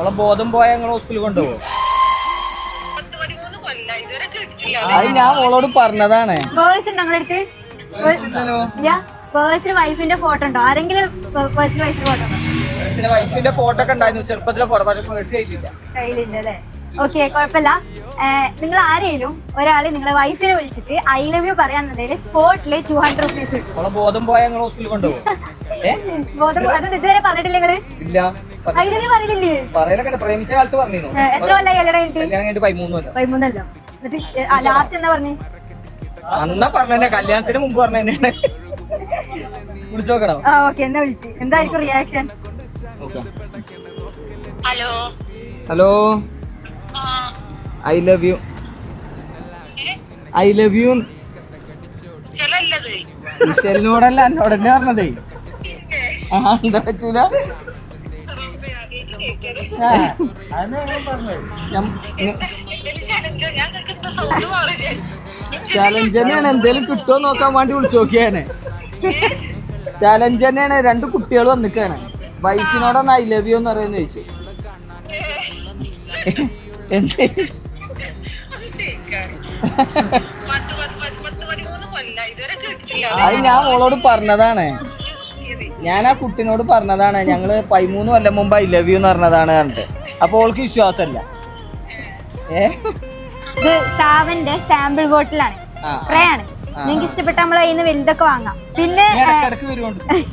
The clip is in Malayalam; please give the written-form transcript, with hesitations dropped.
അവളെ ബോധം പോയ ഞങ്ങൾ ഹോസ്പിറ്റലിൽ കൊണ്ടുപോകും. അത് ഞാൻ മോളോട് പറഞ്ഞതാണ്. വൈഫിന്റെ ഫോട്ടോ ഉണ്ടോ? ആരെങ്കിലും വൈഫിന്റെ ഫോട്ടോ ഒക്കെ ഉണ്ടായിരുന്നു, ചെറുപ്പത്തിലെ ഫോട്ടോ. പക്ഷെ പേഴ്സ് കയ്യിലില്ല അല്ലേ? ഓക്കെ, കുഴപ്പമില്ല. നിങ്ങൾ ആരെങ്കിലും ഒരാള് നിങ്ങളെ വൈഫിനെ വിളിച്ചിട്ട് ഐ ലവ് യു പറയാന്നുണ്ടെങ്കിൽ സ്പോട്ടില് 200 rupees കിട്ടും. അവളെ ബോധം പോയ ഞങ്ങൾ ഹോസ്പിറ്റലിൽ കൊണ്ടുപോകും. അത് ഇതുവരെ പറഞ്ഞിട്ടില്ല നിങ്ങള്? ഇല്ല, ഐ ലവ് യു പറയില്ലേ? പറയലൊക്കെ പ്രേമിച്ച കാലത്ത് പറഞ്ഞിരുന്നു. എത്ര കൊല്ലായി കല്യാണം കഴിഞ്ഞിട്ട്? 13 അല്ലോ. എന്നിട്ട് ലാസ്റ്റ് എന്താ പറഞ്ഞു? അന്നാ പറഞ്ഞ കല്യാണത്തിന് മുമ്പ് പറഞ്ഞ വിളിച്ചു നോക്കണം. ഓക്കെ, എന്താ വിളിച്ചു? എന്തായിരിക്കും reaction? Hello, I love you. I love you. ഇശലിനോടല്ല, എന്നോടന്നെ പറഞ്ഞതേ. എന്താ പറ്റൂല? ചാലഞ്ച് തന്നെയാണ്, എന്തേലും കിട്ടുമോ നോക്കാൻ വേണ്ടി വിളിച്ചു നോക്കിയാണ്. ചാലഞ്ച് തന്നെയാണ്. 2 കുട്ടികൾ വന്നിക്കാണ്. വൈഫിനോടൊന്ന് ഐ ലവ് യു എന്ന് പറയുന്ന ചോദിച്ചു. എന്ത് അത് ഞാൻ മോളോട് പറഞ്ഞതാണ്. ഞാൻ ആ കുട്ടിനോട് പറഞ്ഞതാണ്, ഞങ്ങള് 13 കൊല്ലം മുമ്പ് ഐ ലവ് യു എന്ന് പറഞ്ഞതാണ് പറഞ്ഞിട്ട്. അപ്പൊ ഓൾക്ക് വിശ്വാസമല്ല. ഇത് ഷാവന്റെ സാമ്പിൾ ബോട്ടിലാണ്, സ്പ്രേ ആണ്. നിങ്ങൾക്ക് ഇഷ്ടപ്പെട്ട നമ്മളെ കയ്യിൽ നിന്ന് വലുതൊക്കെ വാങ്ങാം. പിന്നെ ഇടക്കിടക്ക് വരുന്നുണ്ട്.